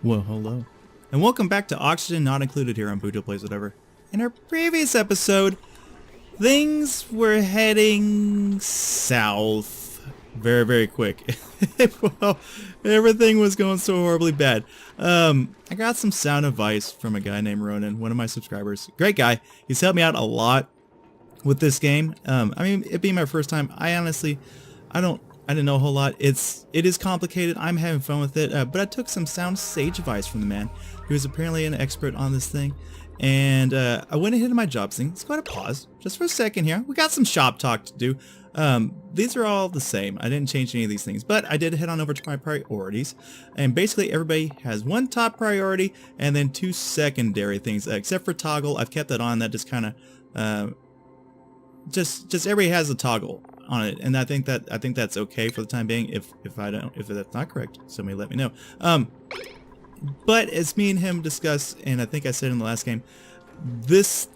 Well, hello. And welcome back to Oxygen Not Included here on Buto Plays Whatever. In our previous episode, things were heading south very, very quick. Well, everything was going so horribly bad. I got some sound advice from a guy named Ronan, one of my subscribers. Great guy. He's helped me out a lot with this game. I mean, it being my first time, I didn't know a whole lot. It is complicated. I'm having fun with it, but I took some sound sage advice from the man, who is apparently an expert on this thing. And I went ahead to my job thing. Let's go ahead and pause just for a second here. We got some shop talk to do. These are all the same. I didn't change any of these things, but I did head on over to my priorities. And basically everybody has one top priority and then two secondary things, except for toggle. I've kept that on. That just kind of just everybody has a toggle on it, and I think that's okay for the time being. If that's not correct, somebody let me know. But as me and him discussed, and I think I said in the last game, this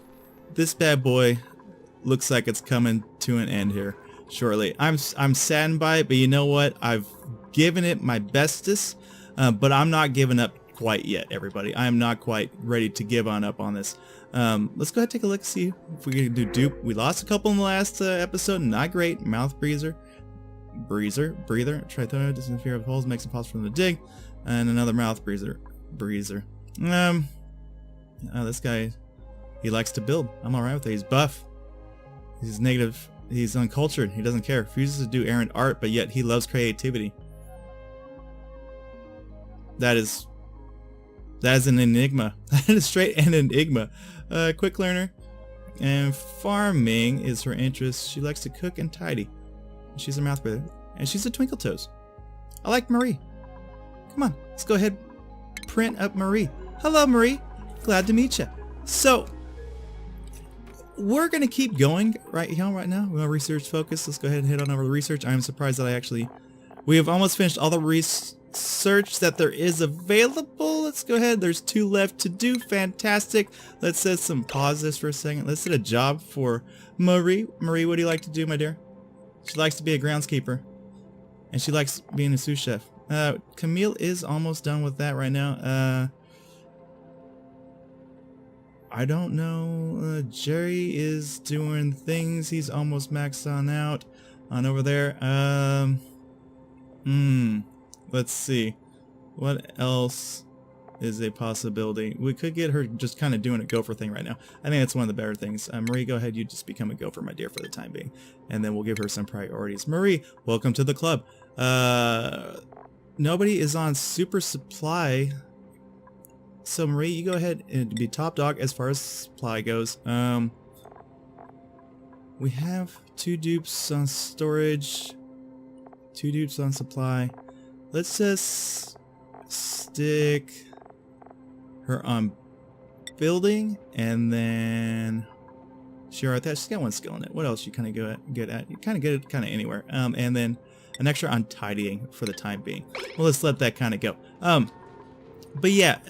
bad boy looks like it's coming to an end here shortly. I'm saddened by it, but you know what? I've given it my bestest, but I'm not giving up quite yet, everybody. I am not quite ready to give up on this. Let's go ahead and take a look, see if we can do dupe. We lost a couple in the last episode. Not great. Mouth breather. Tritona doesn't interfere with holes, makes it possible for them to dig. And another mouth breather. This guy, he likes to build. I'm alright with it. He's buff. He's negative. He's uncultured. He doesn't care. Refuses to do errant art, but yet he loves creativity. That is an enigma. That is straight an enigma. Quick learner. And farming is her interest. She likes to cook and tidy. She's a mouth breather. And she's a twinkle toes. I like Marie. Come on, let's go ahead print up Marie. Hello, Marie. Glad to meet you. So, we're going to keep going right now. We're going to research focus. Let's go ahead and head on over to research. I'm surprised that we have almost finished all the research that there is available. Let's go ahead. There's 2 left to do. Fantastic. Let's set some pauses for a second. Let's set a job for Marie. Marie, what do you like to do, my dear? She likes to be a groundskeeper. And she likes being a sous chef. Camille is almost done with that right now. I don't know. Jerry is doing things. He's almost maxed on out on over there. Let's see. What else is a possibility? We could get her just kind of doing a gopher thing right now. I think that's one of the better things. Marie, go ahead. You just become a gopher, my dear, for the time being. And then we'll give her some priorities. Marie, welcome to the club. Nobody is on super supply. So Marie, you go ahead and be top dog as far as supply goes. We have 2 dupes on storage, 2 dupes on supply. Let's just stick her on building, and then sure at that she's got 1 skill in it. What else you kind of get at? You kind of get it kind of anywhere. And then an extra on tidying for the time being. Well, let's let that kind of go. But yeah,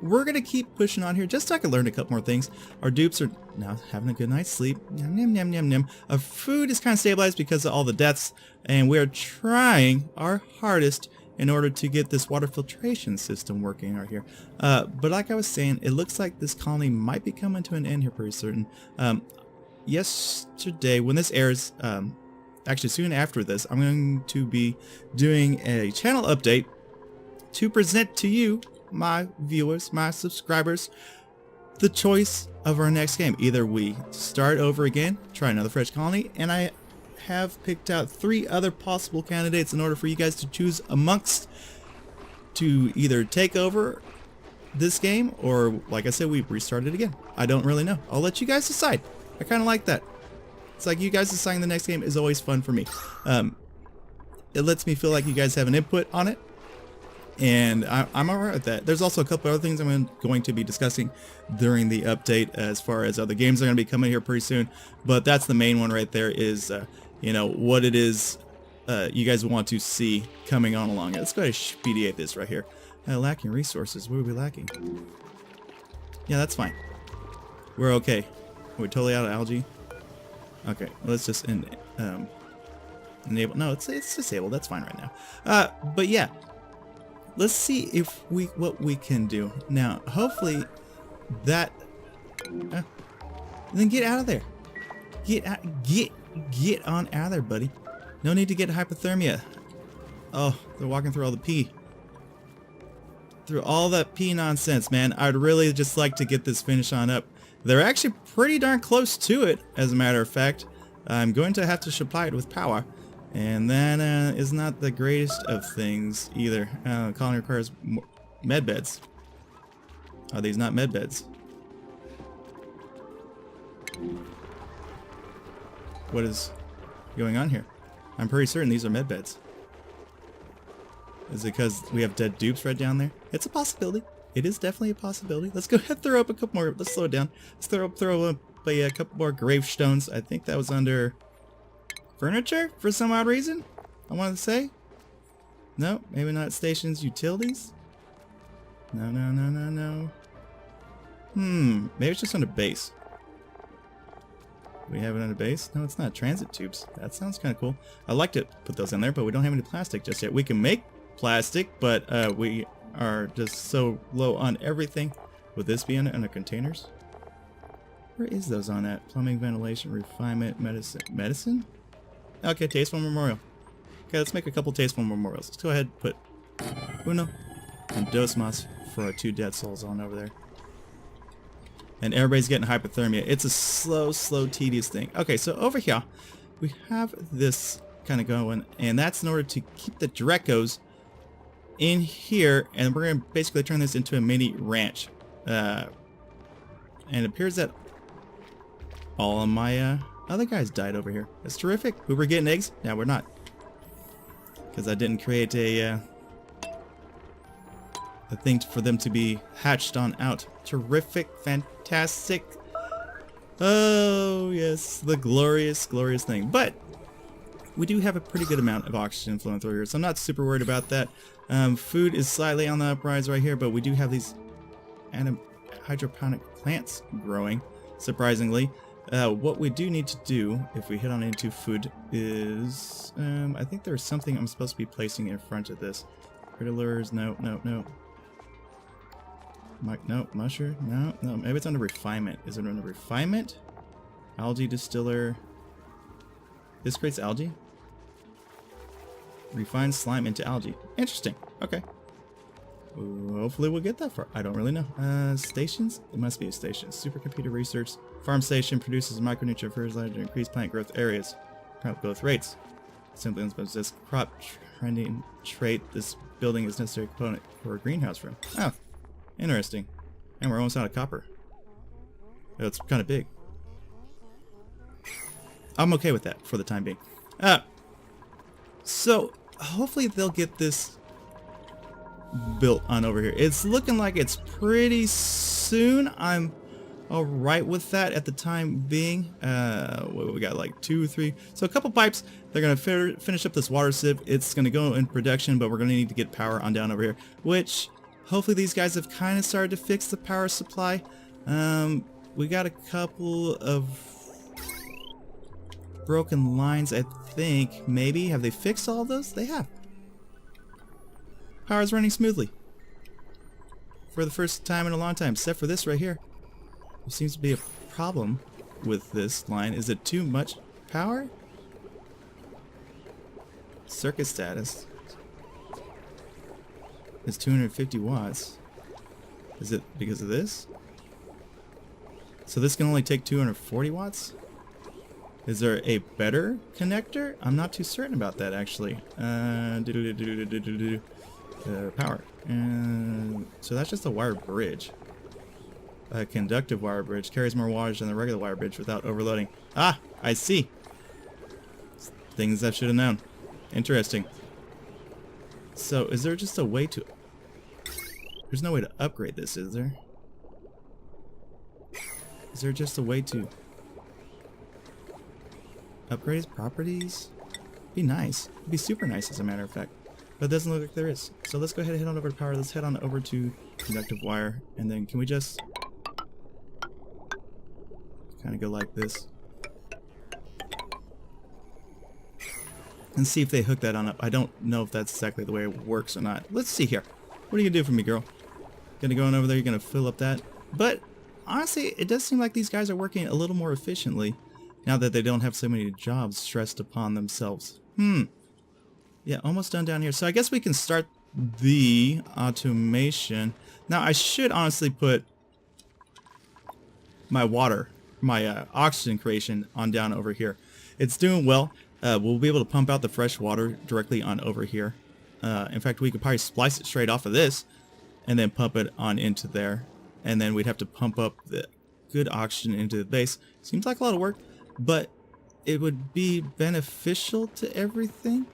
we're gonna keep pushing on here just so I can learn a couple more things. Our dupes are now having a good night's sleep. Yum, yum, yum, yum. Our food is kind of stabilized because of all the deaths, and we're trying our hardest in order to get this water filtration system working right here. But like I was saying, it looks like this colony might be coming to an end here pretty certain. Yesterday, when this airs, actually soon after this, I'm going to be doing a channel update to present to you, my viewers, my subscribers, the choice of our next game. Either we start over again, try another fresh colony, and I have picked out 3 other possible candidates in order for you guys to choose amongst to either take over this game or, like I said, we restart it again. I don't really know. I'll let you guys decide. I kind of like that. It's like you guys deciding the next game is always fun for me. It lets me feel like you guys have an input on it, and I'm alright with that. There's also a couple other things I'm going to be discussing during the update as far as other games are going to be coming here pretty soon, but that's the main one right there is, you know, what it is you guys want to see coming on along. Let's go ahead and expedite this right here. Lacking resources. What are we lacking? Yeah, that's fine. We're okay. We're totally out of algae. Okay, let's just enable. No, it's disabled. That's fine right now. But yeah, let's see if what we can do now. Hopefully that then get out of there. Get on out of there, buddy. No need to get hypothermia. Oh, they're walking through all the pee. Through all that pee nonsense, man. I'd really just like to get this finish on up. They're actually pretty darn close to it, as a matter of fact. I'm going to have to supply it with power. And that is not the greatest of things either. Colony requires med beds. Are these not med beds? What is going on here? I'm pretty certain these are med beds. Is it because we have dead dupes right down there? It's a possibility. It is definitely a possibility. Let's go ahead and throw up a couple more. Let's slow it down. Let's throw up a couple more gravestones. I think that was under furniture for some odd reason. I want to say. No, maybe not stations. Utilities. No. Maybe it's just under base. We have it under base? No, it's not. Transit tubes. That sounds kind of cool. I'd like to put those in there, but we don't have any plastic just yet. We can make plastic, but we are just so low on everything. Would this be under containers? Where is those on at? Plumbing, ventilation, refinement, medicine? Okay, tasteful memorial. Okay, let's make a couple tasteful memorials. Let's go ahead and put uno and dos mas for our 2 dead souls on over there. And everybody's getting hypothermia. It's a slow, tedious thing. Okay, so over here, we have this kind of going, and that's in order to keep the Drecos in here, and we're going to basically turn this into a mini ranch. And it appears that all of my other guys died over here. That's terrific. We were getting eggs. Now we're not. Because I didn't create a thing for them to be hatched on out. Terrific, fantastic. Oh yes, the glorious thing. But we do have a pretty good amount of oxygen flowing through here, so I'm not super worried about that. Food is slightly on the uprise right here, but we do have these hydroponic plants growing, surprisingly. What we do need to do, if we hit on into food, is I think there's something I'm supposed to be placing in front of this. Critter lures, no. No, musher, no, maybe it's under refinement. Is it under refinement? Algae distiller. This creates algae? Refine slime into algae. Interesting. Okay. Hopefully we'll get that far. I don't really know. Stations? It must be a station. Supercomputer research. Farm station produces micronutrient fertilizer to increase plant growth areas. Crop growth rates. Simply implements this crop trending trait. This building is necessary component for a greenhouse room. Oh. Interesting. And we're almost out of copper. Oh, it's kind of big. I'm okay with that for the time being. So hopefully they'll get this built on over here. It's looking like it's pretty soon. I'm alright with that at the time being. What we got, like 2, 3. So a couple pipes. They're going to finish up this water sieve. It's going to go in production, but we're going to need to get power on down over here, which hopefully these guys have kind of started to fix the power supply. We got a couple of broken lines, I think. Maybe. Have they fixed all of those? They have. Power's running smoothly. For the first time in a long time, except for this right here. There seems to be a problem with this line. Is it too much power? Circuit status is 250 watts. Is it because of this? So this can only take 240 watts? Is there a better connector? I'm not too certain about that, actually. Power. So that's just a wire bridge. A conductive wire bridge carries more wattage than the regular wire bridge without overloading. Ah, I see. Things I should have known. Interesting. So is there just a way to... There's no way to upgrade this, is there? Is there just a way to upgrade his properties? Be nice. It'd be super nice, as a matter of fact. But it doesn't look like there is. So let's go ahead and head on over to power. Let's head on over to conductive wire. And then can we just kind of go like this? And see if they hook that on up. I don't know if that's exactly the way it works or not. Let's see here. What are you gonna do for me, girl? Gonna go on over there, you're gonna fill up that. But honestly, it does seem like these guys are working a little more efficiently now that they don't have so many jobs stressed upon themselves. Yeah, almost done down here. So I guess we can start the automation. Now I should honestly put my oxygen creation on down over here. It's doing well. We'll be able to pump out the fresh water directly on over here. In fact, we could probably splice it straight off of this and then pump it on into there. And then we'd have to pump up the good oxygen into the base. Seems like a lot of work, but it would be beneficial to everything.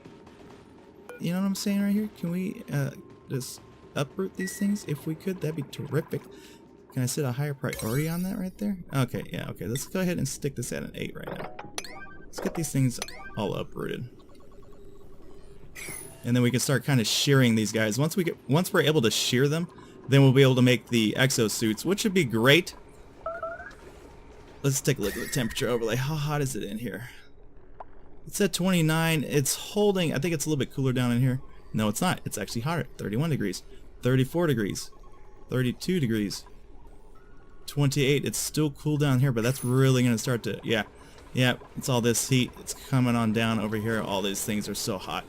You know what I'm saying right here? Can we just uproot these things? If we could, that'd be terrific. Can I set a higher priority on that right there? Okay, yeah, okay. Let's go ahead and stick this at an 8 right now. Let's get these things all uprooted. And then we can start kind of shearing these guys. Once we're able to shear them, then we'll be able to make the exosuits, which would be great. Let's take a look at the temperature overlay. How hot is it in here? It's at 29. It's holding. I think it's a little bit cooler down in here. No, it's not. It's actually hotter. 31 degrees. 34 degrees. 32 degrees. 28. It's still cool down here, but that's really going to start to... Yeah. Yeah, it's all this heat. It's coming on down over here. All these things are so hot.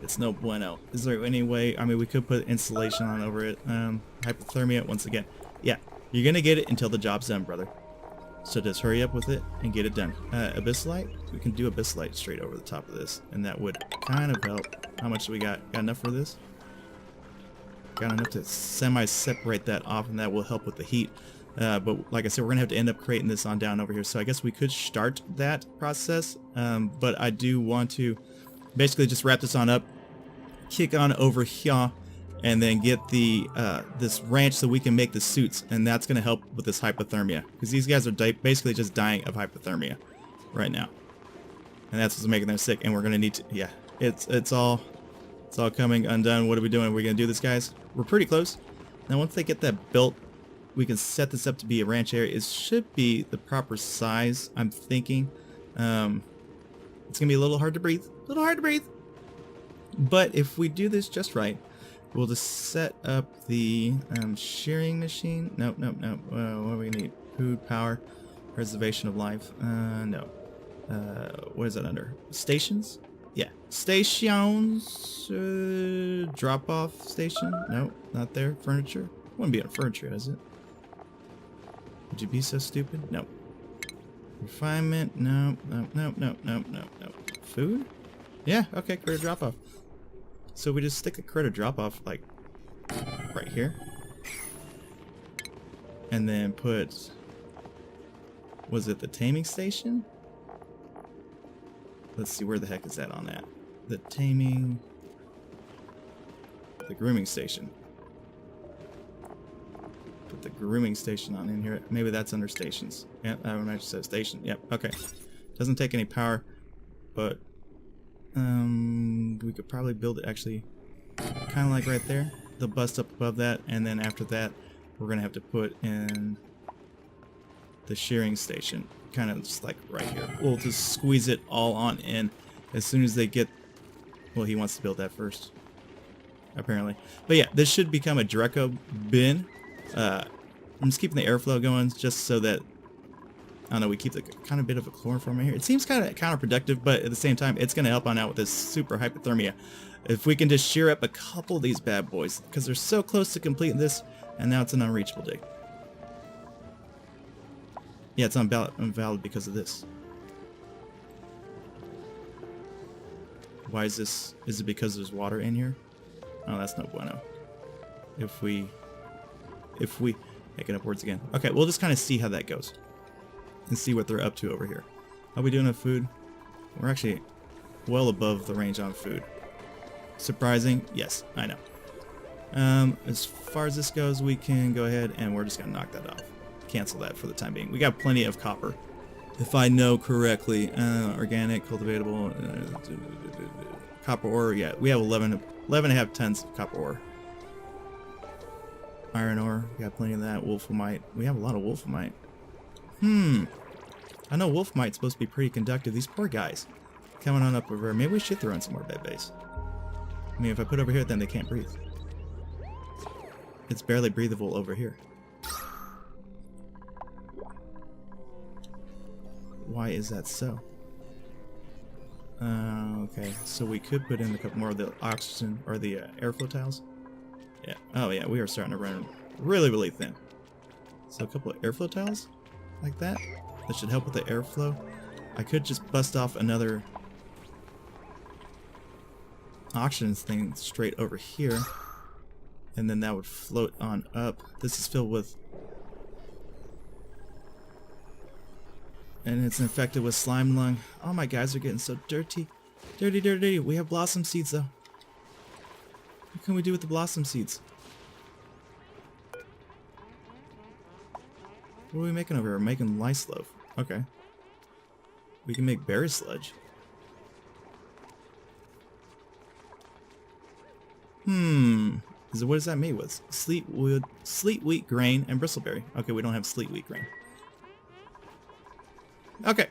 It's no bueno. Is there any way... I mean, we could put insulation on over it. Hypothermia, once again. Yeah, you're going to get it until the job's done, brother. So just hurry up with it and get it done. Abyssalite? We can do abyssalite straight over the top of this. And that would kind of help. How much do we got? Got enough for this? Got enough to semi-separate that off, and that will help with the heat. But like I said, we're going to have to end up creating this on down over here. So I guess we could start that process. But I do want to basically just wrap this on up. Kick on over here. And then get the this ranch so we can make the suits, and that's going to help with this hypothermia, because these guys are basically just dying of hypothermia right now, and that's what's making them sick. And we're going to need to, yeah, it's all coming undone. What are we doing? We're going to do this, guys. We're pretty close. Now once they get that built, we can set this up to be a ranch area. It should be the proper size, I'm thinking. It's going to be a little hard to breathe, but if we do this just right, we'll just set up the shearing machine. Nope. What do we need? Food, power, preservation of life. No. What is that under? Stations? Yeah. Stations. Drop-off station? No, not there. Furniture? Wouldn't be on furniture, is it? Would you be so stupid? No. Refinement? No. Food? Yeah, okay, critter drop-off. So we just stick a critter drop-off, like, right here. And then put... Was it the taming station? Let's see, where the heck is that on that? The taming... The grooming station. Put the grooming station on in here. Maybe that's under stations. Yep, I would imagine it says station. Yep, okay. Doesn't take any power, but... we could probably build it actually kind of like right there. They'll bust up above that, and then after that we're gonna have to put in the shearing station, kind of just like right here. We'll just squeeze it all on in as soon as they get... Well, he wants to build that first, apparently. But yeah, this should become a Dreco bin. I'm just keeping the airflow going just so that, I don't know, we keep the kind of bit of a chloroform right here. It seems kind of counterproductive, but at the same time, it's going to help on out with this super hypothermia. If we can just shear up a couple of these bad boys, because they're so close to completing this, and now it's an unreachable dig. Yeah, it's invalid because of this. Why is this? Is it because there's water in here? Oh, that's no bueno. If we make it upwards again. Okay, we'll just kind of see how that goes. And see what they're up to over here. Are we doing enough food? We're actually well above the range on food. Surprising? Yes, I know. As far as this goes, we can go ahead and we're just going to knock that off. Cancel that for the time being. We got plenty of copper. If I know correctly. Organic, cultivatable, copper ore. Yeah, we have 11.5 tons of copper ore. Iron ore, we got plenty of that. Wolframite. We have a lot of wolframite. I know wolframite's supposed to be pretty conductive. These poor guys. Coming on up over here. Maybe we should throw in some more bed base. I mean, if I put over here, then they can't breathe. it's barely breathable over here. Why is that so? Okay, so we could put in a couple more of the oxygen or the airflow tiles. Yeah. Oh yeah, we are starting to run really, really thin. So a couple of airflow tiles like that. That should help with the airflow. I could just bust off another oxygen thing straight over here, and then that would float on up. This is filled with, and it's infected with slime lung. Oh, my guys are getting so dirty. Dirty, dirty, dirty. We have blossom seeds though. What can we do with the blossom seeds? What are we making over here? We're making lice loaf. Okay. We can make berry sludge. What does that mean with? Sleet wheat grain, and bristleberry. Okay, we don't have sleet wheat grain. Okay,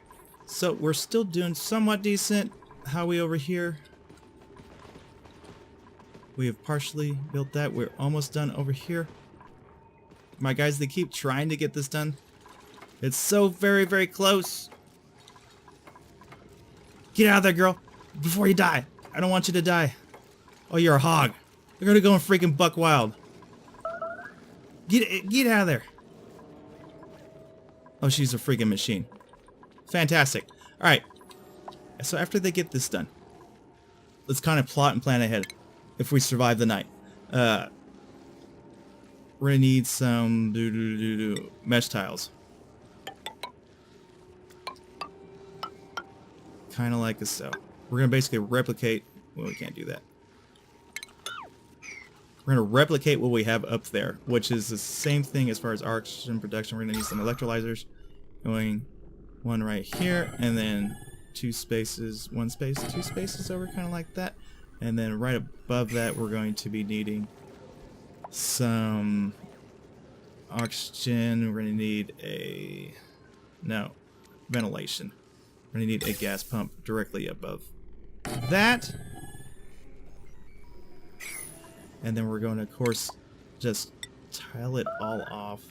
so we're still doing somewhat decent. How are we over here? We have partially built that. We're almost done over here. My guys, they keep trying to get this done. It's so very, very close. Get out of there, girl, before you die. I don't want you to die. Oh, you're a hog. You're gonna go and freaking buck wild. Get out of there. Oh, she's a freaking machine. Fantastic. All right. So after they get this done, let's kind of plot and plan ahead. If we survive the night, we're gonna need some mesh tiles. Kind of like so. We're gonna basically replicate. Well, we can't do that. We're gonna replicate what we have up there, which is the same thing as far as oxygen production. We're gonna need some electrolyzers, going one right here, and then two spaces, one space, two spaces over, kind of like that. And then right above that, we're going to be needing some oxygen. We're gonna need ventilation. We're gonna need a gas pump directly above that. And then we're going to, of course, just tile it all off.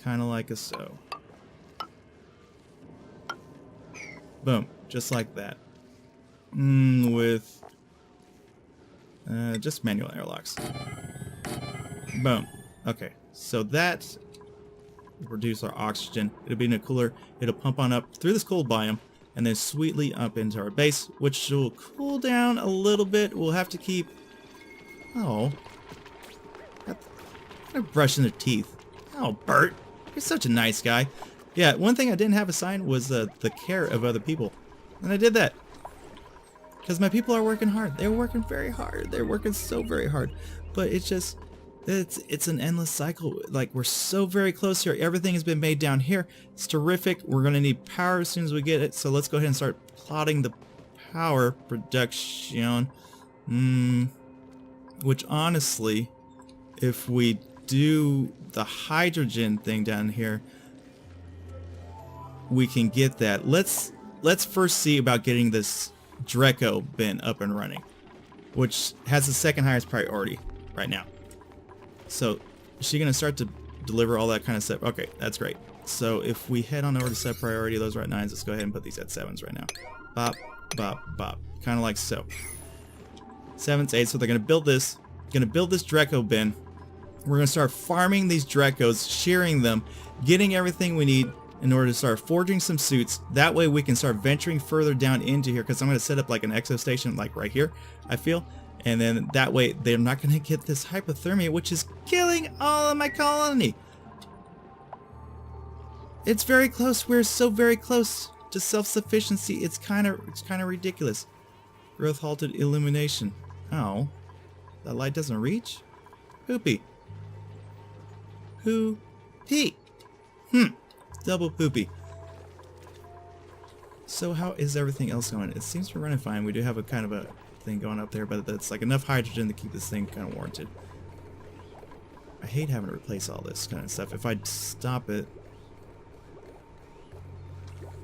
Kind of like so. Boom. Just like that. With just manual airlocks. Boom. Okay. So that will reduce our oxygen. It'll be in a cooler. It'll pump on up through this cold biome, and then sweetly up into our base, which will cool down a little bit. We'll have to keep... Oh. I'm brushing their teeth. Oh, Bert. You're such a nice guy. Yeah, one thing I didn't have assigned was the care of other people. And I did that. Because my people are working hard. They're working very hard. They're working so very hard. But it's just... It's an endless cycle. Like, we're so very close here. Everything has been made down here. It's terrific. We're going to need power as soon as we get it. So let's go ahead and start plotting the power production. Which honestly, if we do the hydrogen thing down here, we can get that. Let's first see about getting this Draco bin up and running, which has the second highest priority right now. So, is she going to start to deliver all that kind of stuff? Okay, that's great. So, if we head on over to set priority, those are at 9s. Let's go ahead and put these at 7s right now. Bop, bop, bop. Kind of like so. 7s, 8s. So, they're going to build this. Draco bin. We're going to start farming these Dracos, shearing them, getting everything we need in order to start forging some suits. That way, we can start venturing further down into here, because I'm going to set up like an exo station, like right here, I feel. And then that way, they're not going to get this hypothermia, which is killing all of my colony. It's very close. We're so very close to self-sufficiency. It's kind of ridiculous. Growth halted illumination. Oh, that light doesn't reach? Poopy. Poopy. Double poopy. So how is everything else going? It seems to be running fine. We do have a kind of a thing going up there, but that's like enough hydrogen to keep this thing kind of warranted. I hate having to replace all this kind of stuff. If I stop it,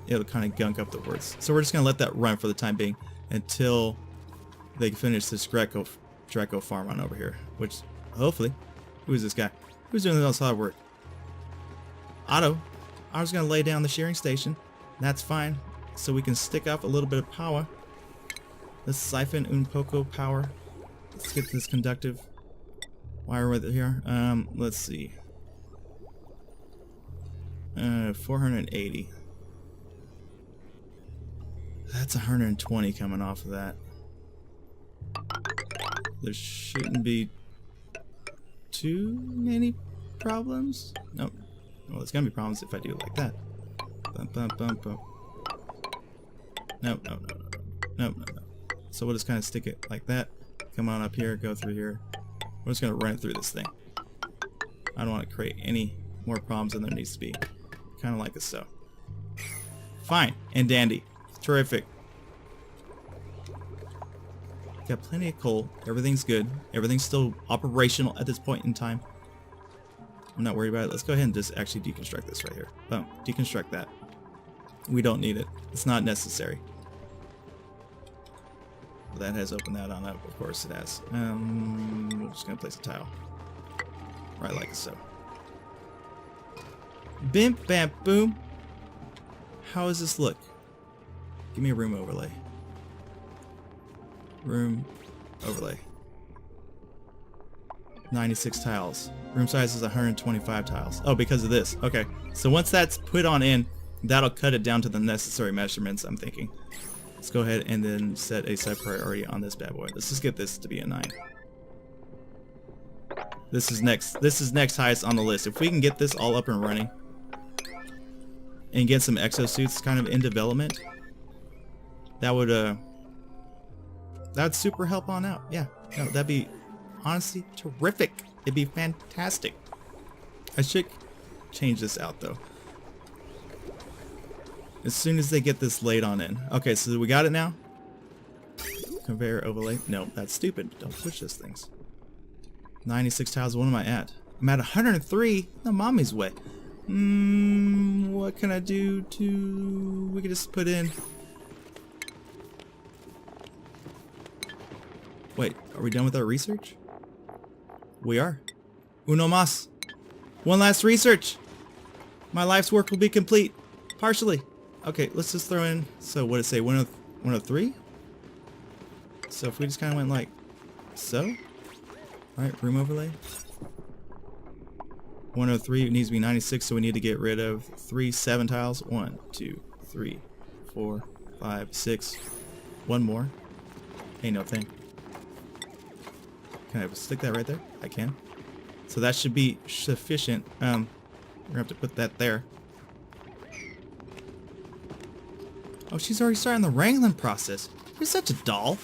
it'll kind of gunk up the words. So we're just going to let that run for the time being. until they finish this Draco farm on over here. Which, hopefully, who's this guy? Who's doing all hard work? Otto's gonna lay down the shearing station. That's fine. So we can stick off a little bit of power. Let's siphon un poco power. Let's get this conductive wire right here. Let's see. 480. That's 120 coming off of that. There shouldn't be too many problems. Nope. Well, there's gonna be problems if I do it like that. Bum, bum, bum, bum. Nope, nope, nope, nope, nope, nope. So we'll just kind of stick it like that. Come on up here, go through here. We're just gonna run it through this thing. I don't want to create any more problems than there needs to be. Kind of like this, so. Fine and dandy. Terrific. Got plenty of coal. Everything's good. Everything's still operational at this point in time. I'm not worried about it. Let's go ahead and just actually deconstruct this right here. Boom. Deconstruct that. We don't need it. It's not necessary. That has opened that on up. Of course it has. We're just going to place a tile. Right like so. Bim, bam, boom. How does this look? Give me a room overlay. Room overlay. 96 tiles. Room size is 125 tiles. Oh, because of this. Okay. So once that's put on in, that'll cut it down to the necessary measurements, I'm thinking. Let's go ahead and then set a side priority on this bad boy. Let's just get this to be a 9. This is next highest on the list. If we can get this all up and running and get some exosuits kind of in development, that would super help on out. Yeah, no, that'd be honestly terrific. It'd be fantastic. I should change this out though. As soon as they get this laid on in. Okay, so we got it now. Conveyor overlay. No, that's stupid. Don't push those things. 96 tiles. What am I at? I'm at 103. No, mommy's way. What can I do to... We can just put in... Wait, are we done with our research? We are. Uno mas. One last research. My life's work will be complete. Partially. Okay, let's just throw in... So, what did it say? 103? So, if we just kind of went like... So? Alright, room overlay. 103 needs to be 96, so we need to get rid of 3 7 tiles. 1, 2, 3, 4, 5, 6. One more. Ain't no thing. Can I stick that right there? I can. So that should be sufficient. We're gonna have to put that there. Oh, she's already starting the wrangling process. You're such a doll.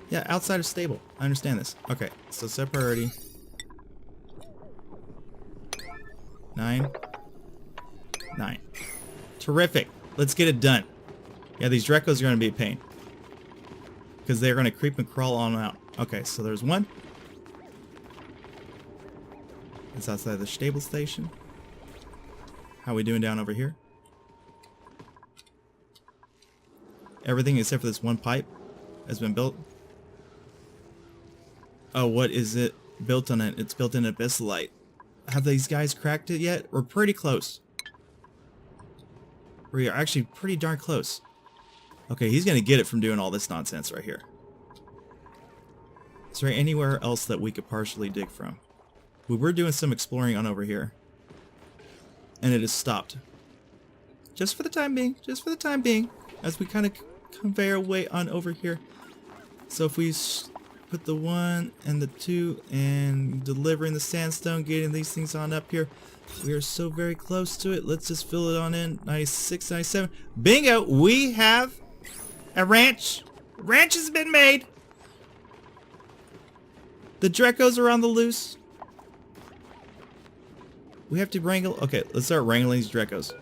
Yeah, outside of stable. I understand this. Okay, so set priority. 9. 9. Terrific. Let's get it done. Yeah, these Drecos are going to be a pain. Because they're going to creep and crawl on out. Okay, so there's one. It's outside the stable station. How we doing down over here? Everything except for this one pipe has been built. Oh, what is it built on it? It's built in abyssalite. Have these guys cracked it yet? We're pretty close. We are actually pretty darn close. Okay, he's going to get it from doing all this nonsense right here. Is there anywhere else that we could partially dig from? We were doing some exploring on over here. And it has stopped. Just for the time being. Just for the time being. As we kind of convey our way on over here. So if we put the 1 and the 2 and delivering the sandstone, getting these things on up here. We are so very close to it. Let's just fill it on in. 96, 97. Bingo! We have a ranch. Ranch has been made. The Drecos are on the loose. We have to wrangle. Okay, let's start wrangling these Drecos.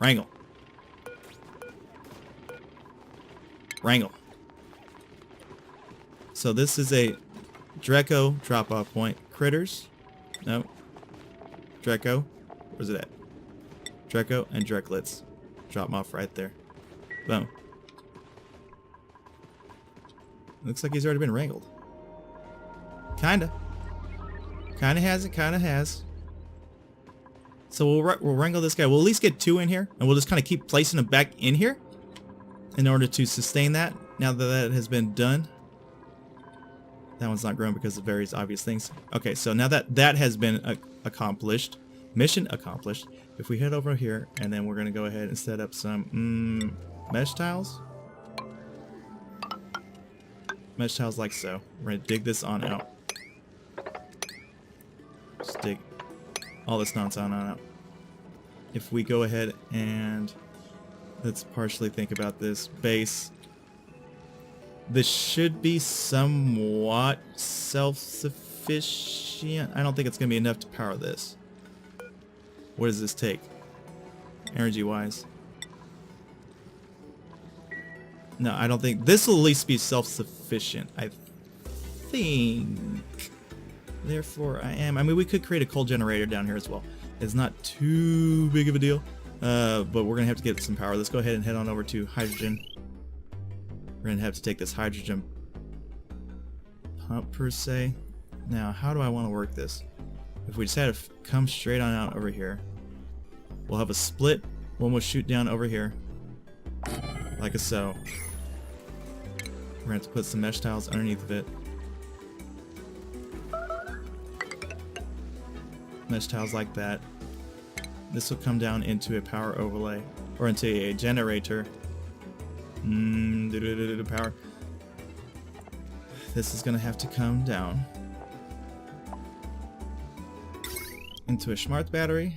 Wrangle. Wrangle. So this is a Dreco drop-off point. Critters. No. Dreco. Where's it at? Dreco and Drecklets. Drop them off right there. Boom. Looks like he's already been wrangled. Kinda. Kinda has it, kinda has. So we'll wrangle this guy. We'll at least get 2 in here, and we'll just kind of keep placing them back in here in order to sustain that. Now that that has been done. That one's not grown because of various obvious things. Okay, so now that that has been accomplished, mission accomplished, if we head over here, and then we're going to go ahead and set up some mesh tiles. Mesh tiles like so. We're going to dig this on out. Just dig all this nonsense on out. If we go ahead and let's partially think about this base. This should be somewhat self-sufficient. I don't think it's going to be enough to power this. What does this take? Energy-wise. No, I don't think... This will at least be self-sufficient, I think. Therefore, I mean, we could create a coal generator down here as well. It's not too big of a deal. But we're going to have to get some power. Let's go ahead and head on over to hydrogen. We're going to have to take this hydrogen pump, per se. Now, how do I want to work this? If we decide to come straight on out over here, we'll have a split. One will shoot down over here, like so. We're going to have to put some mesh tiles underneath of it. Mesh tiles like that. This will come down into a power overlay, or into a generator. Power. This is gonna have to come down into a smart battery,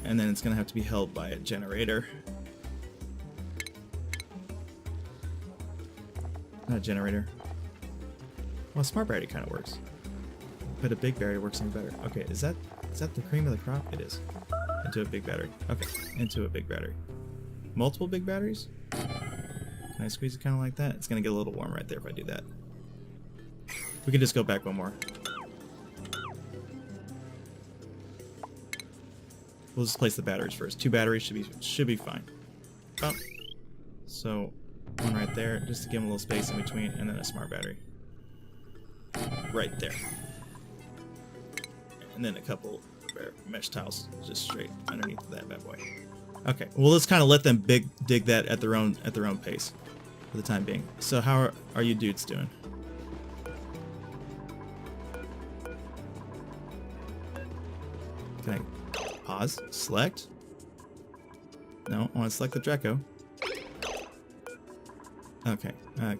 and then it's gonna have to be held by a generator. Not a generator. Well, a smart battery kind of works, but a big battery works even better. Okay, is that the cream of the crop? It is. Into a big battery. Okay, into a big battery. Multiple big batteries? Can I squeeze it kind of like that? It's going to get a little warm right there if I do that. We can just go back one more. We'll just place the batteries first. 2 batteries should be fine. Oh. So, one right there, just to give them a little space in between, and then a smart battery. Right there. And then a couple mesh tiles just straight underneath that bad boy. Okay, well, let's kind of let them dig that at their own pace for the time being. So how are you dudes doing? Can I pause? Select? No, I want to select the Draco. Okay,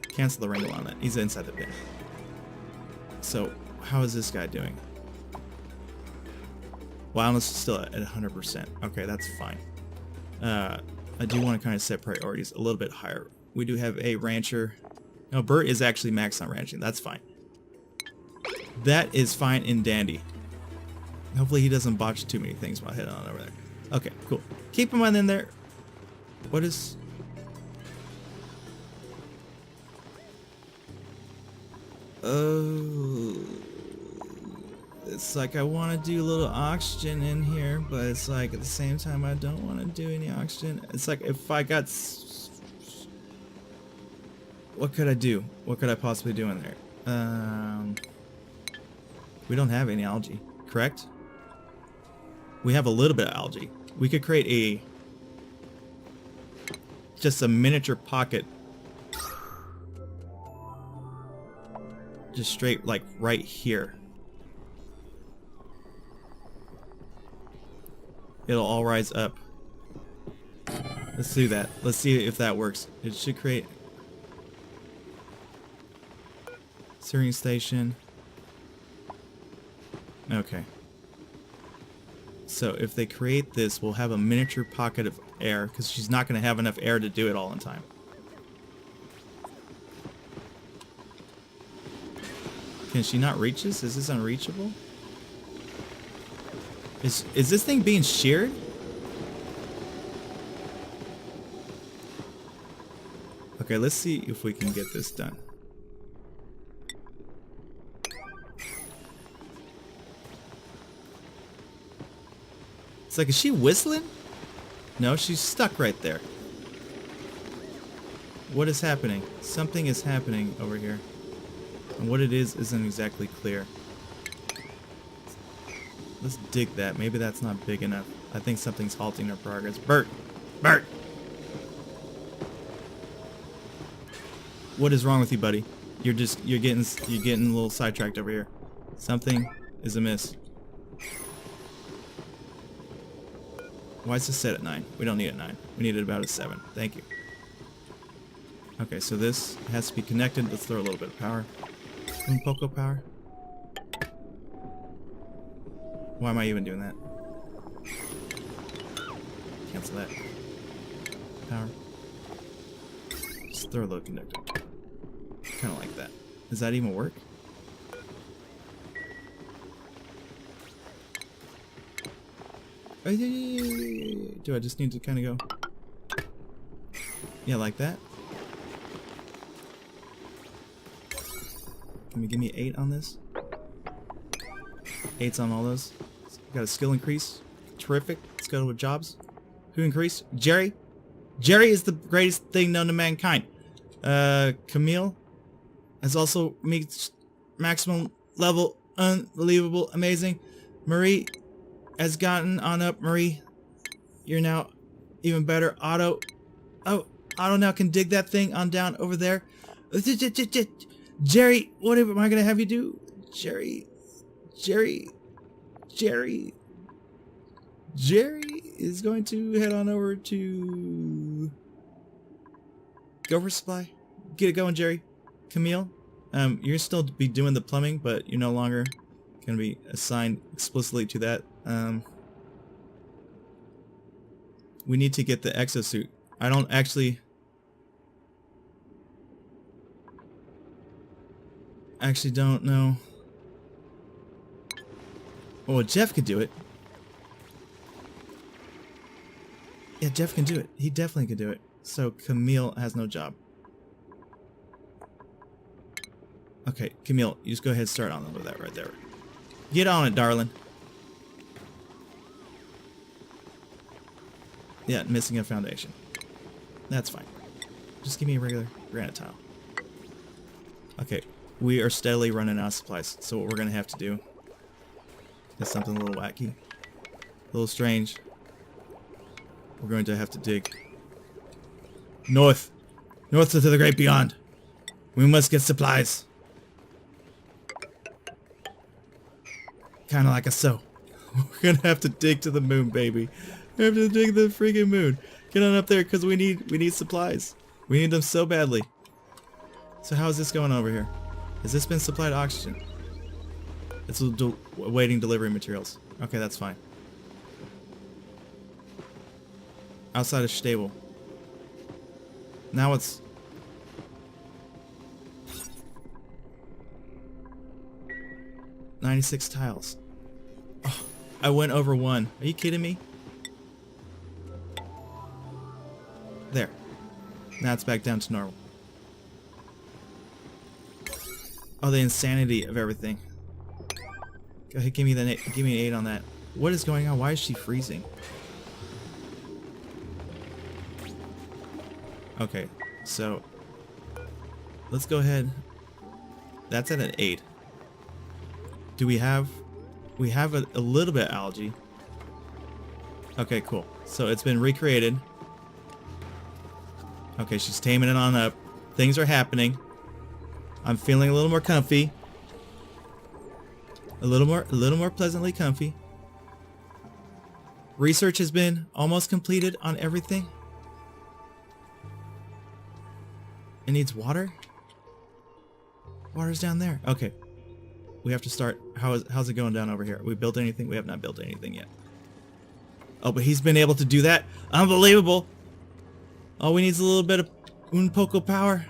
cancel the wrangle on that. He's inside the bin. So how is this guy doing? Wildness is still at 100%. Okay, that's fine. I do want to kind of set priorities a little bit higher. We do have a rancher. No, Bert is actually maxed on ranching. That's fine. That is fine and dandy. Hopefully he doesn't botch too many things while heading on over there. Okay, cool. Keep him on in there. What is... Oh... It's like I want to do a little oxygen in here, but it's like at the same time I don't want to do any oxygen. It's like if I got... What could I do? What could I possibly do in there? We don't have any algae, correct? We have a little bit of algae. We could create just a miniature pocket. Just straight like right here. It'll all rise up. Let's do that. Let's see if that works. It should create Syrian station. Okay. So if they create this, we'll have a miniature pocket of air, because she's not going to have enough air to do it all in time. Can she not reach this? Is this unreachable? Is this thing being sheared? Okay, let's see if we can get this done. It's like, is she whistling? No, she's stuck right there. What is happening? Something is happening over here. And what it is isn't exactly clear. Let's dig that. Maybe that's not big enough. I think something's halting our progress. Bert! Bert! What is wrong with you, buddy? You're getting a little sidetracked over here. Something is amiss. Why is this set at 9? We don't need it at 9. We need it about a 7. Thank you. Okay, so this has to be connected. Let's throw a little bit of power. Un poco power. Why am I even doing that? Cancel that. Power. Just throw a little conductor. Kind of like that. Does that even work? Do I just need to kind of go? Yeah, like that. Can you give me 8 on this? 8's on all those. Got a skill increase. Terrific. Let's go with jobs. Who increased? Jerry. Jerry is the greatest thing known to mankind. Camille has also reached maximum level. Unbelievable. Amazing. Marie has gotten on up. Marie, you're now even better. Otto. Oh, Otto now can dig that thing on down over there. Jerry, what am I gonna have you do? Jerry is going to head on over to Gopher Supply. Get it going, Jerry. Camille, you're still be doing the plumbing, but you're no longer gonna be assigned explicitly to that. We need to get the exosuit. I don't actually don't know. Oh, Jeff could do it. Yeah, Jeff can do it. He definitely can do it. So Camille has no job. Okay, Camille, you just go ahead and start on over that right there. Get on it, darling. Yeah, missing a foundation. That's fine. Just give me a regular granite tile. Okay, we are steadily running out of supplies. So what we're going to have to do is something a little wacky. A little strange. We're going to have to dig north. North to the great beyond. We must get supplies. Kind of like a so. We're going to have to dig to the moon, baby. We have to dig the freaking moon. Get on up there because we need supplies. We need them so badly. So how is this going over here? Has this been supplied oxygen? It's awaiting delivery materials. Okay, that's fine. Outside of stable. Now it's... $96 tiles. Oh, I went over 1. Are you kidding me? There. Now it's back down to normal. Oh, the insanity of everything. Go ahead, give me an 8 on that. What is going on? Why is she freezing? Okay, so let's go ahead. That's at an 8. Do we have a little bit of algae. Okay, cool. So it's been recreated. Okay, she's taming it on up. Things are happening. I'm feeling a little more comfy. A little more pleasantly comfy. Research has been almost completed on everything. It needs water? Water's down there. Okay. We have to start. How's it going down over here? We built anything? We have not built anything yet. Oh, but he's been able to do that. Unbelievable. All we need is a little bit of un poco power.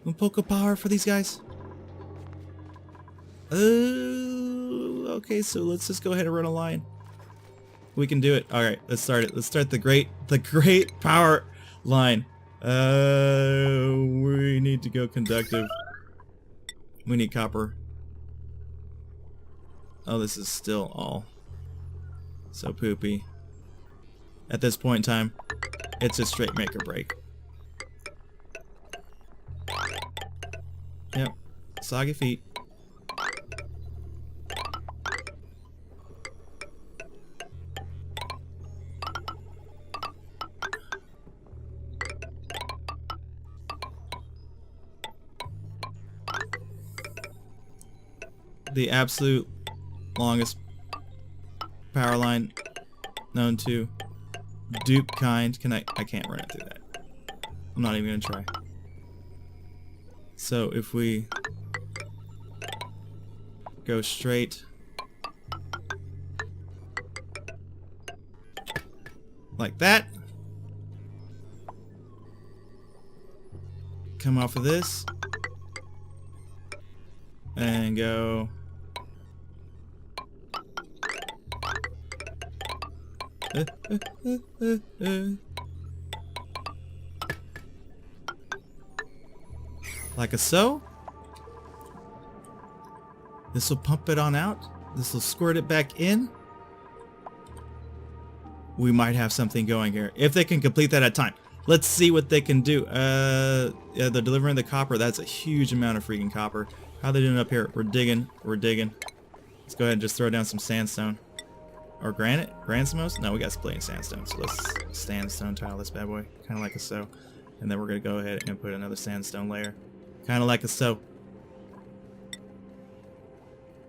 Un poco power for these guys. Okay, so let's just go ahead and run a line. We can do it. All right, let's start it. Let's start the great power line. We need to go conductive. We need copper. Oh, this is still all so poopy. At this point in time, it's just straight make or break. Yep. Soggy feet. The absolute longest power line known to dupe kind. I can't run it through that. I'm not even gonna try. So if we go straight like that, come off of this and go like a so. This will pump it on out. This will squirt it back in. We might have something going here if they can complete that at time. Let's see what they can do. Yeah, they're delivering the copper. That's a huge amount of freaking copper. How are they doing up here? We're digging. We're digging. Let's go ahead and just throw down some sandstone. Or granite? Granite? No, we got plenty of sandstone. So let's sandstone tile this bad boy. Kind of like a so. And then we're going to go ahead and put another sandstone layer. Kind of like a so.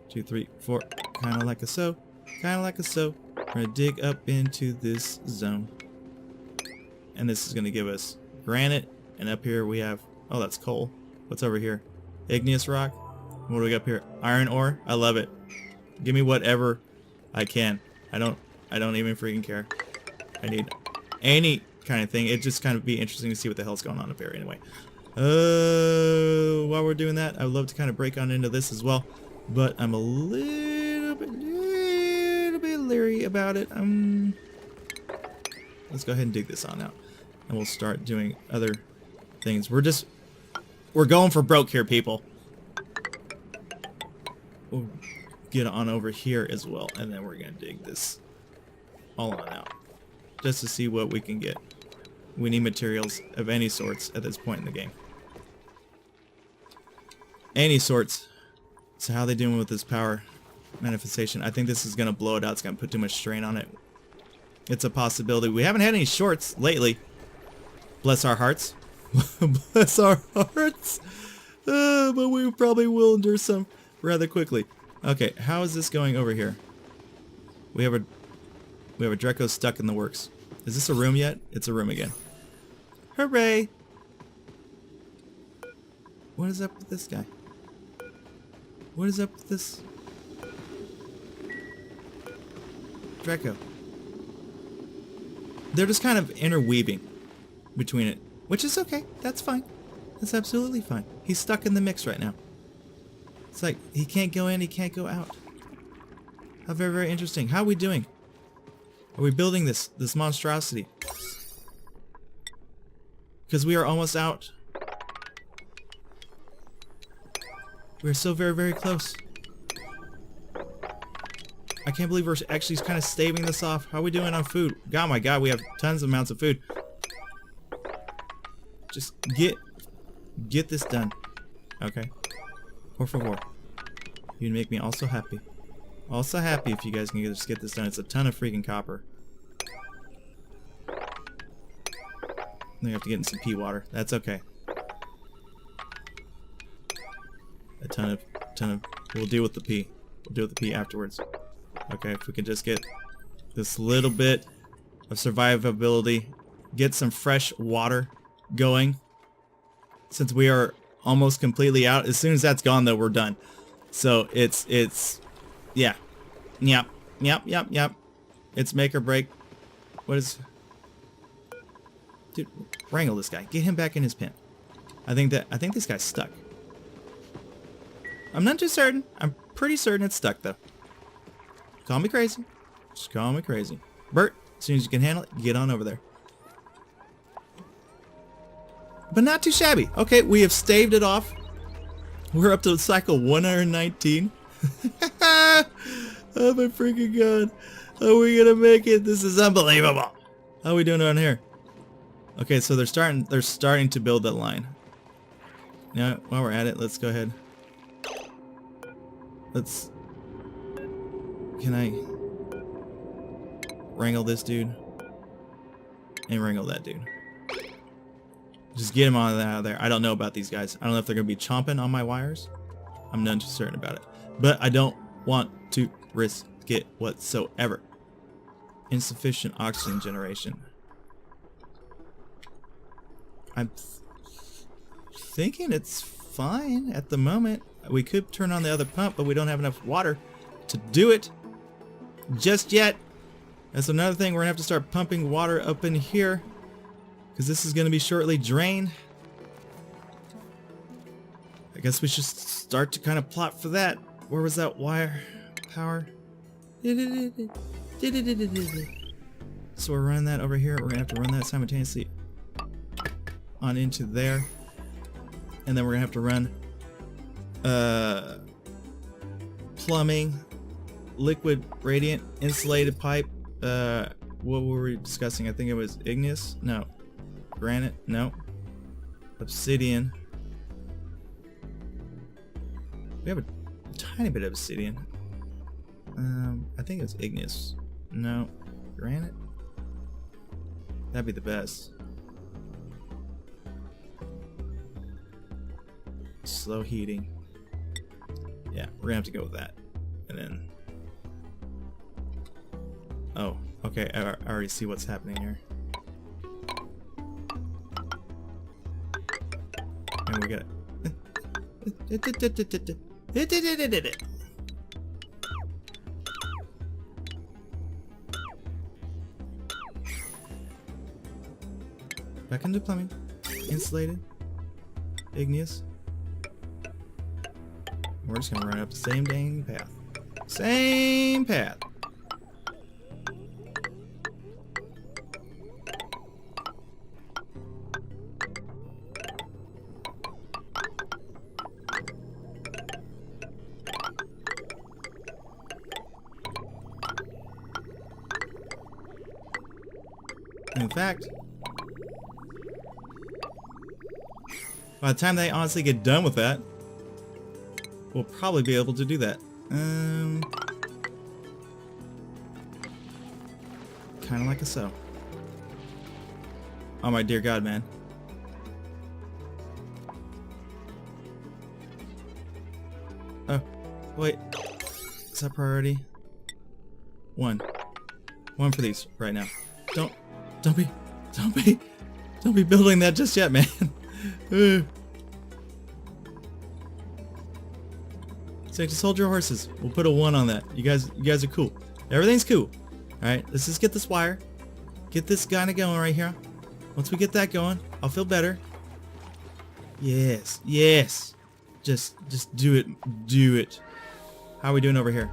2, 3, 4. Kind of like a so. Kind of like a so. We're going to dig up into this zone. And this is going to give us granite. And up here we have... Oh, that's coal. What's over here? Igneous rock. What do we got up here? Iron ore. I love it. Give me whatever I can. I don't even freaking care. I need any kind of thing. It just kind of be interesting to see what the hell's going on up here anyway. While we're doing that, I would love to kind of break on into this as well. But I'm a little bit leery about it. Let's go ahead and dig this on out. And we'll start doing other things. We're going for broke here, people. We'll get on over here as well. And then we're going to dig this all on out. Just to see what we can get. We need materials of any sorts at this point in the game. Any sorts. So how are they doing with this power manifestation? I think this is going to blow it out. It's going to put too much strain on it. It's a possibility. We haven't had any shorts lately. Bless our hearts. Bless our hearts. But we probably will endure some rather quickly. Okay, how is this going over here? We have a Draco stuck in the works. Is this a room yet? It's a room again. Hooray! What is up with this guy? What is up with this Draco? They're just kind of interweaving between it, which is okay. That's fine. That's absolutely fine. He's stuck in the mix right now. It's like he can't go in, he can't go out. How very, very interesting. How are we doing? Are we building this monstrosity? Because we are almost out. We're so very, very close. I can't believe we're actually kind of staving this off. How are we doing on food? Oh my god, we have tons of amounts of food. Just get this done. Okay. Por favor. You'd make me also happy. Also happy if you guys can just get this done. It's a ton of freaking copper. We have to get in some pea water. That's okay. A ton of. We'll deal with the pea. We'll deal with the pea afterwards. Okay, if we can just get this little bit of survivability, get some fresh water going. Since we are almost completely out. As soon as that's gone, though, we're done. So it's yeah. Yep. It's make or break. What is... Dude, wrangle this guy. Get him back in his pen. I think this guy's stuck. I'm not too certain. I'm pretty certain it's stuck, though. Call me crazy. Just call me crazy. Bert, as soon as you can handle it, get on over there. But not too shabby. Okay, we have staved it off. We're up to cycle 119. Oh my freaking god. Are we gonna make it? This is unbelievable. How are we doing down here? Okay, so they're starting to build that line. Now, while we're at it, let's go ahead. Can I wrangle this dude? And wrangle that dude. Just get him out of there. I don't know about these guys. I don't know if they're going to be chomping on my wires. I'm none too certain about it. But I don't want to risk it whatsoever. Insufficient oxygen generation. I'm thinking it's fine at the moment. We could turn on the other pump, but we don't have enough water to do it just yet. That's another thing. We're going to have to start pumping water up in here because this is going to be shortly drained. I guess we should start to kind of plot for that. Where was that wire power? So we're running that over here. We're going to have to run that simultaneously on into there. And then we're going to have to run plumbing, liquid radiant, insulated pipe. What were we discussing? I think it was igneous? No. Granite? No. Obsidian. We have a tiny bit of obsidian. I think it was igneous. No. Granite? That'd be the best. Slow heating. Yeah, we're gonna have to go with that. And then... Oh, okay, I already see what's happening here. And we got it. Back into plumbing. Insulated. Igneous. We're just gonna run up the same dang path. Same path. In fact, by the time they honestly get done with that, we'll probably be able to do that. Kind of like a so. Oh my dear God, man. Oh, wait. Is that priority? One for these right now. Don't be building that just yet, man. So just hold your horses. We'll put a 1 on that. You guys are cool. Everything's cool. Alright, let's just get this wire. Get this kind of going right here. Once we get that going, I'll feel better. Yes. Just do it. Do it. How are we doing over here?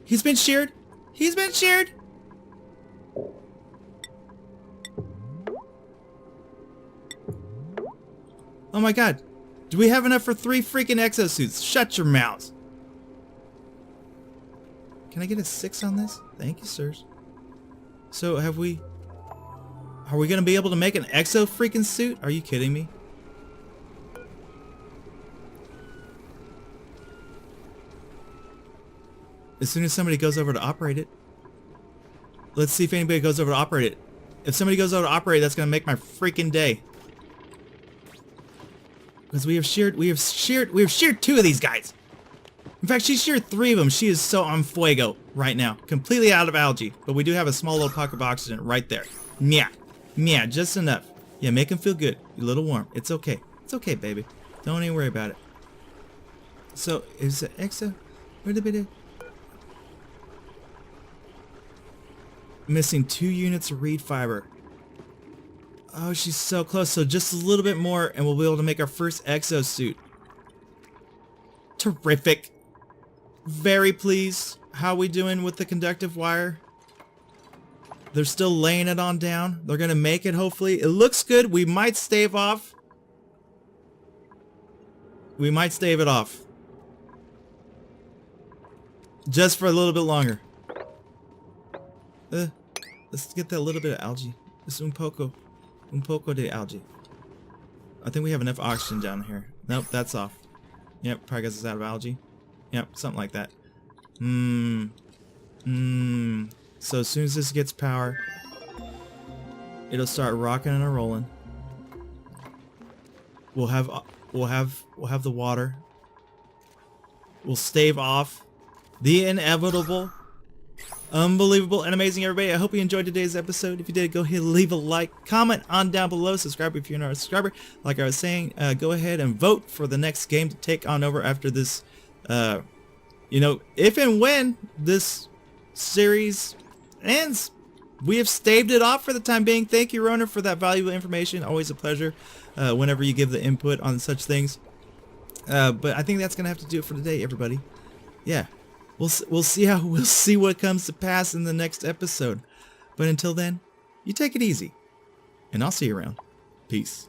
He's been sheared. He's been sheared. Oh my God. Do we have enough for 3 freaking exosuits? Shut your mouths. Can I get a 6 on this? Thank you, sirs. So are we gonna be able to make an exo freaking suit? Are you kidding me? As soon as somebody goes over to operate it. Let's see if anybody goes over to operate it. If somebody goes over to operate, that's gonna make my freaking day. Because we have sheared 2 of these guys. In fact, she sheared 3 of them. She is so on fuego right now. Completely out of algae. But we do have a small little pocket of oxygen right there. Yeah, just enough. Yeah, make him feel good. A little warm. It's okay. It's okay, baby. Don't even worry about it. So, is it exo? Where did it? Missing 2 units of reed fiber. Oh, she's so close. So just a little bit more and we'll be able to make our first exosuit. Terrific. Very pleased. How we doing with the conductive wire? They're still laying it on down. They're going to make it, hopefully. It looks good. We might stave off. We might stave it off. Just for a little bit longer. Let's get that little bit of algae. This un poco Un poco de algae. I think we have enough oxygen down here. Nope, that's off. Yep, probably gets us out of algae. Yep, something like that. So as soon as this gets power, it'll start rocking and rolling. We'll have the water. We'll stave off the inevitable, unbelievable, and amazing, everybody. I hope you enjoyed today's episode. If you did, go ahead and leave a like, comment on down below, subscribe if you're not a subscriber. Like I was saying, go ahead and vote for the next game to take on over after this. You know, if and when this series ends, we have staved it off for the time being. Thank you, Roner, for that valuable information. Always a pleasure whenever you give the input on such things. But I think that's gonna have to do it for today, everybody. Yeah, we'll see what comes to pass in the next episode. But until then, you take it easy, and I'll see you around. Peace.